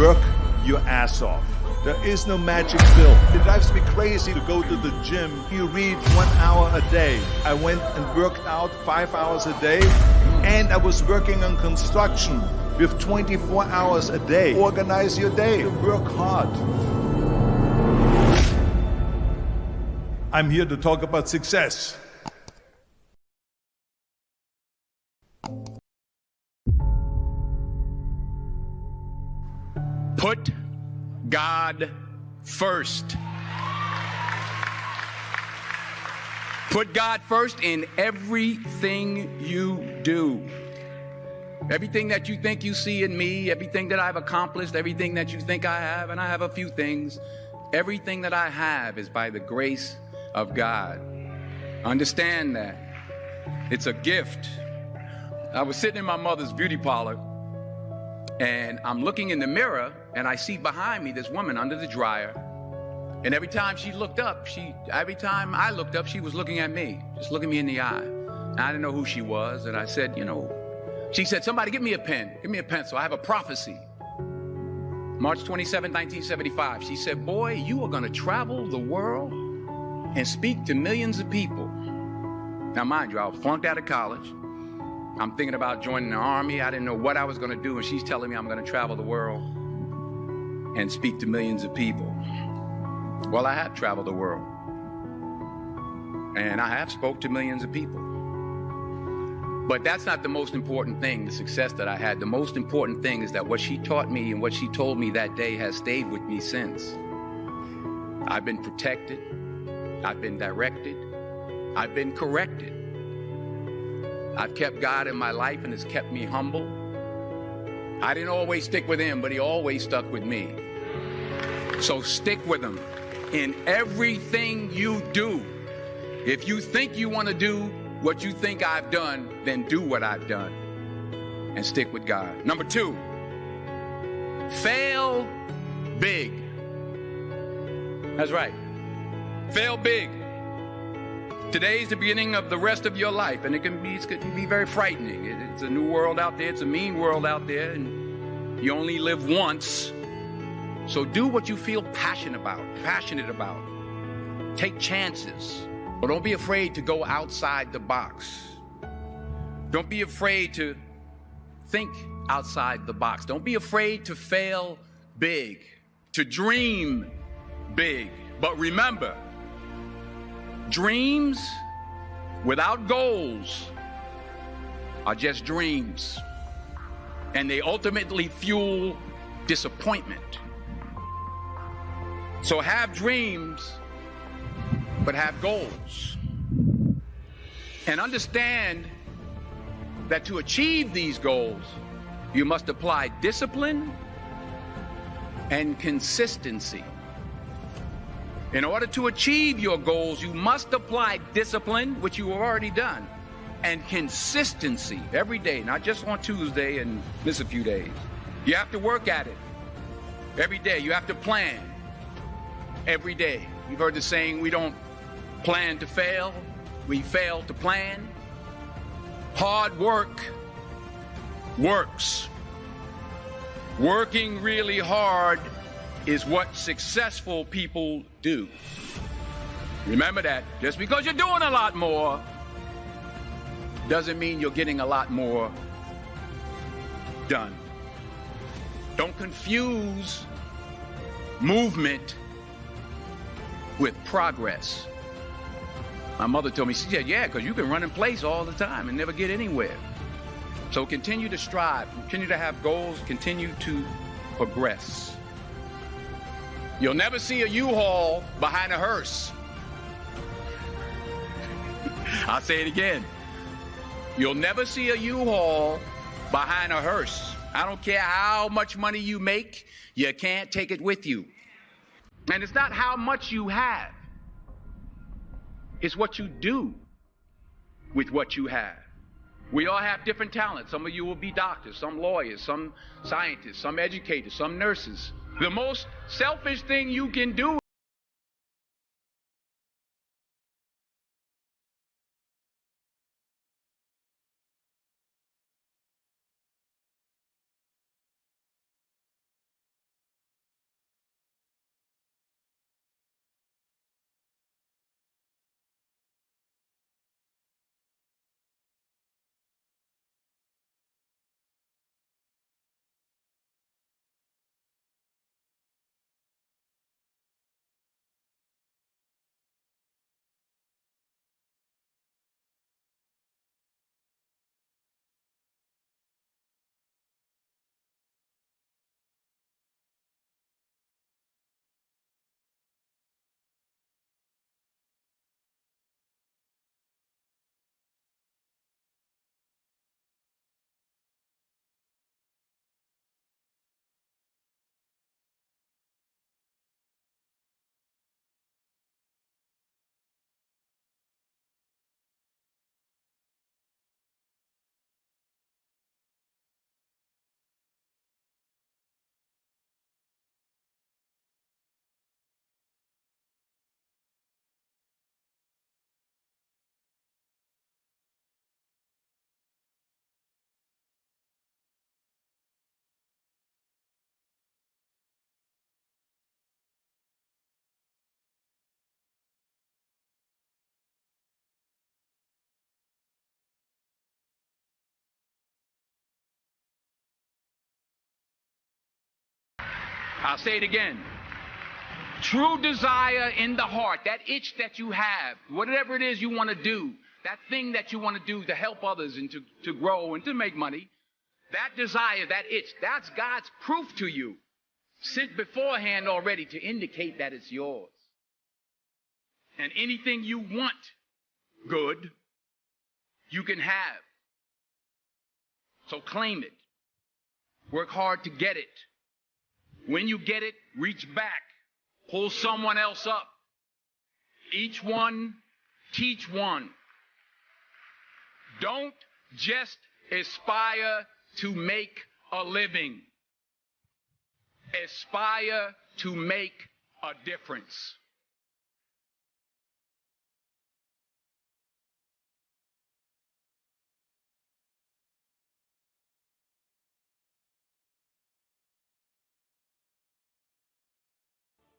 Work your ass off. There is no magic pill. It drives me crazy to go to the gym. You read 1 hour a day. I went and worked out 5 hours a day, and I was working on construction with 24 hours a day. Organize your day. Work hard. I'm here to talk about success. Put God first. Put God first in everything you do. Everything that you think you see in me, everything that I've accomplished, everything that you think I have, and I have a few things, everything that I have is by the grace of God. Understand that. It's a gift. I was sitting in my mother's beauty parlor, and I'm looking in the mirror, and I see behind me this woman under the dryer. And every time she looked up, every time I looked up, she was looking at me, just looking me in the eye. And I didn't know who she was, and I said, she said, somebody give me a pen, give me a pencil. I have a prophecy. March 27, 1975, she said, boy, you are going to travel the world and speak to millions of people. Now, mind you, I was flunked out of college. I'm thinking about joining the army. I didn't know what I was going to do, and she's telling me I'm going to travel the world and speak to millions of people. Well, I have traveled the world, and I have spoke to millions of people. But that's not the most important thing, the success that I had. The most important thing is that what she taught me and what she told me that day has stayed with me since. I've been protected. I've been directed. I've been corrected. I've kept God in my life, and it's kept me humble. I didn't always stick with him, but he always stuck with me. So stick with him in everything you do. If you think you want to do what you think I've done, then do what I've done and stick with God. Number 2, fail big. That's right. Fail big. Today's the beginning of the rest of your life, and it can be very frightening. It's a new world out there. It's a mean world out there, and you only live once. So do what you feel passionate about. Take chances. But don't be afraid to go outside the box. Don't be afraid to think outside the box. Don't be afraid to fail big, to dream big. But remember, dreams without goals are just dreams, and they ultimately fuel disappointment. So have dreams, but have goals. And understand that to achieve these goals, you must apply discipline and consistency. In order to achieve your goals, you must apply discipline, which you have already done, and consistency every day, not just on Tuesday and miss a few days. You have to work at it every day. You have to plan every day. You've heard the saying, we don't plan to fail, we fail to plan. Hard work works. Working really hard is what successful people do. Remember that. Just because you're doing a lot more doesn't mean you're getting a lot more done. Don't confuse movement with progress. My mother told me, she said, yeah, because you can run in place all the time and never get anywhere. So continue to strive, continue to have goals, continue to progress. You'll never see a U-Haul behind a hearse. I'll say it again. You'll never see a U-Haul behind a hearse. I don't care how much money you make, you can't take it with you. And it's not how much you have. It's what you do with what you have. We all have different talents. Some of you will be doctors, some lawyers, some scientists, some educators, some nurses. The most selfish thing you can do I'll say it again. True desire in the heart, that itch that you have, whatever it is you want to do, that thing that you want to do to help others and to grow and to make money, that desire, that itch, that's God's proof to you, sent beforehand already to indicate that it's yours. And anything you want good, you can have. So claim it. Work hard to get it. When you get it, reach back. Pull someone else up. Each one, teach one. Don't just aspire to make a living. Aspire to make a difference.